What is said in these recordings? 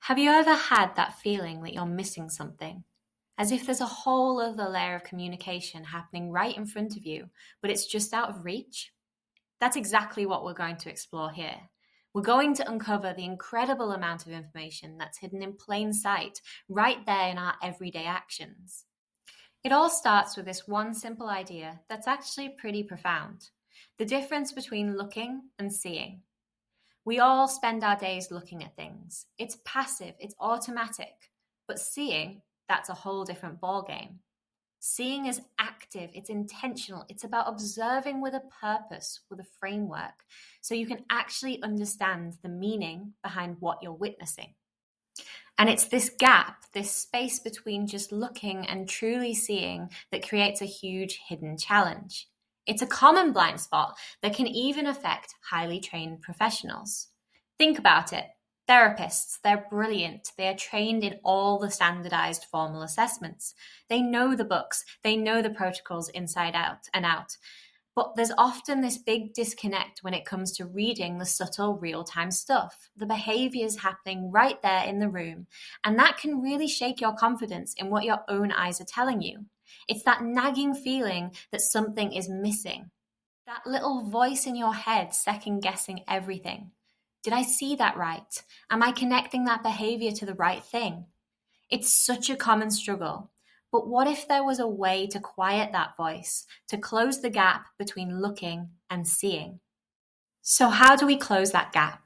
Have you ever had that feeling that you're missing something? As if there's a whole other layer of communication happening right in front of you, but it's just out of reach? That's exactly what we're going to explore here. We're going to uncover the incredible amount of information that's hidden in plain sight, right there in our everyday actions. It all starts with this one simple idea that's actually pretty profound: the difference between looking and seeing. We all spend our days looking at things. It's passive, it's automatic. But seeing, that's a whole different ballgame. Seeing is active, it's intentional, it's about observing with a purpose, with a framework, so you can actually understand the meaning behind what you're witnessing. And it's this gap, this space between just looking and truly seeing, that creates a huge hidden challenge. It's a common blind spot that can even affect highly trained professionals. Think about it. Therapists, they're brilliant. They are trained in all the standardized formal assessments. They know the books. They know the protocols inside out and out. But there's often this big disconnect when it comes to reading the subtle real-time stuff, the behaviors happening right there in the room. And that can really shake your confidence in what your own eyes are telling you. It's that nagging feeling that something is missing. That little voice in your head second-guessing everything. Did I see that right? Am I connecting that behavior to the right thing? It's such a common struggle. But what if there was a way to quiet that voice, to close the gap between looking and seeing? So how do we close that gap?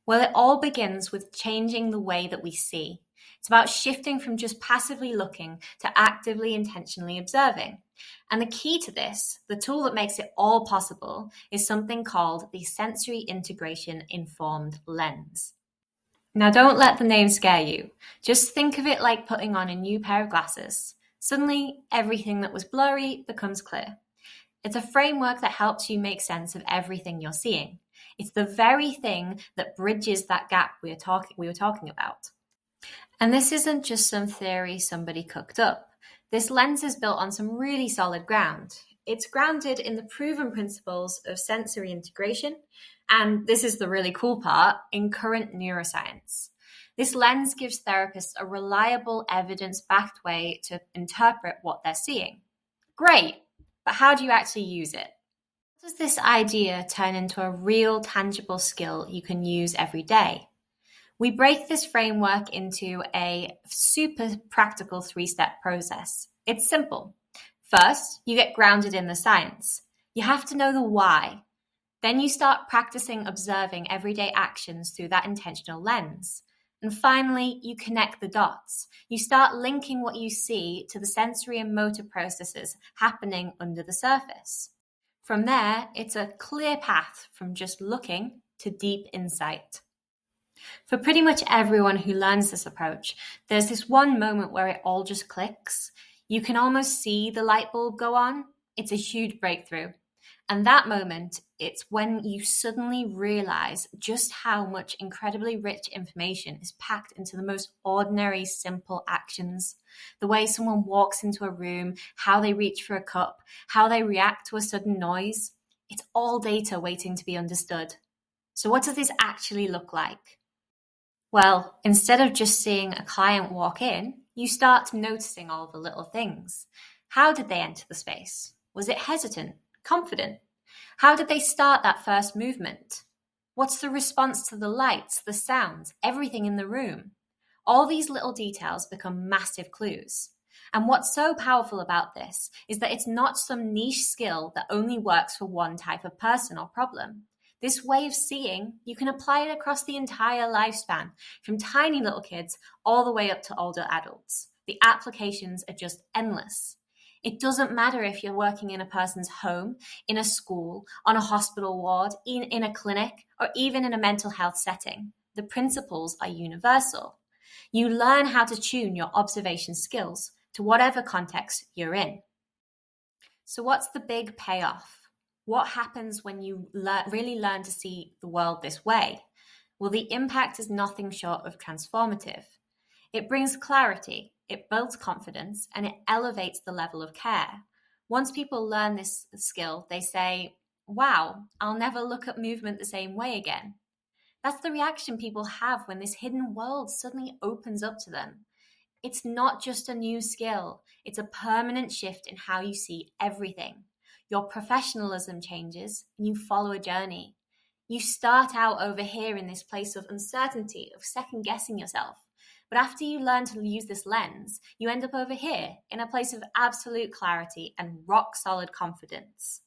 Well, it all begins with changing the way that we see. It's about shifting from just passively looking to actively, intentionally observing. And the key to this, the tool that makes it all possible, is something called the sensory integration informed lens. Now, don't let the name scare you. Just think of it like putting on a new pair of glasses. Suddenly, everything that was blurry becomes clear. It's a framework that helps you make sense of everything you're seeing. It's the very thing that bridges that gap we were talking about. And this isn't just some theory somebody cooked up. This lens is built on some really solid ground. It's grounded in the proven principles of sensory integration, and this is the really cool part, in current neuroscience. This lens gives therapists a reliable, evidence-backed way to interpret what they're seeing. Great, but how do you actually use it? How does this idea turn into a real, tangible skill you can use every day? We break this framework into a super practical 3-step process. It's simple. First, you get grounded in the science. You have to know the why. Then you start practicing observing everyday actions through that intentional lens. And finally, you connect the dots. You start linking what you see to the sensory and motor processes happening under the surface. From there, it's a clear path from just looking to deep insight. For pretty much everyone who learns this approach, there's this one moment where it all just clicks. You can almost see the light bulb go on. It's a huge breakthrough. And that moment, it's when you suddenly realize just how much incredibly rich information is packed into the most ordinary, simple actions. The way someone walks into a room, how they reach for a cup, how they react to a sudden noise. It's all data waiting to be understood. So what does this actually look like? Well, instead of just seeing a client walk in, you start noticing all the little things. How did they enter the space? Was it hesitant? Confident? How did they start that first movement? What's the response to the lights, the sounds, everything in the room? All these little details become massive clues. And what's so powerful about this is that it's not some niche skill that only works for one type of person or problem. This way of seeing, you can apply it across the entire lifespan, from tiny little kids all the way up to older adults. The applications are just endless. It doesn't matter if you're working in a person's home, in a school, on a hospital ward, in a clinic, or even in a mental health setting. The principles are universal. You learn how to tune your observation skills to whatever context you're in. So what's the big payoff? What happens when you really learn to see the world this way? Well, the impact is nothing short of transformative. It brings clarity, it builds confidence, and it elevates the level of care. Once people learn this skill, they say, wow, I'll never look at movement the same way again. That's the reaction people have when this hidden world suddenly opens up to them. It's not just a new skill, it's a permanent shift in how you see everything. Your professionalism changes and you follow a journey. You start out over here in this place of uncertainty, of second guessing yourself. But after you learn to use this lens, you end up over here in a place of absolute clarity and rock solid confidence.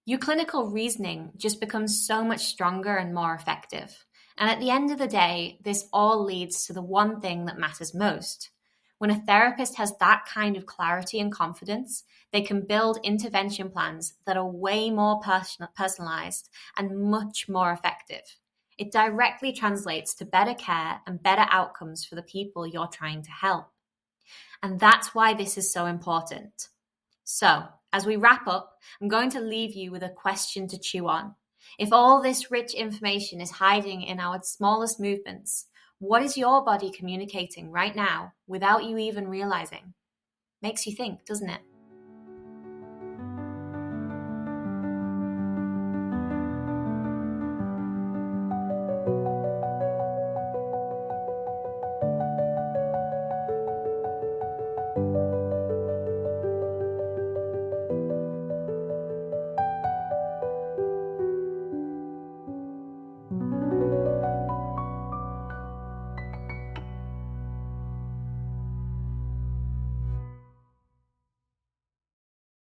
Your clinical reasoning just becomes so much stronger and more effective. And at the end of the day, this all leads to the one thing that matters most. When a therapist has that kind of clarity and confidence, they can build intervention plans that are way more personalized and much more effective. It directly translates to better care and better outcomes for the people you're trying to help. And that's why this is so important. So, as we wrap up, I'm going to leave you with a question to chew on. If all this rich information is hiding in our smallest movements, what is your body communicating right now without you even realizing? Makes you think, doesn't it?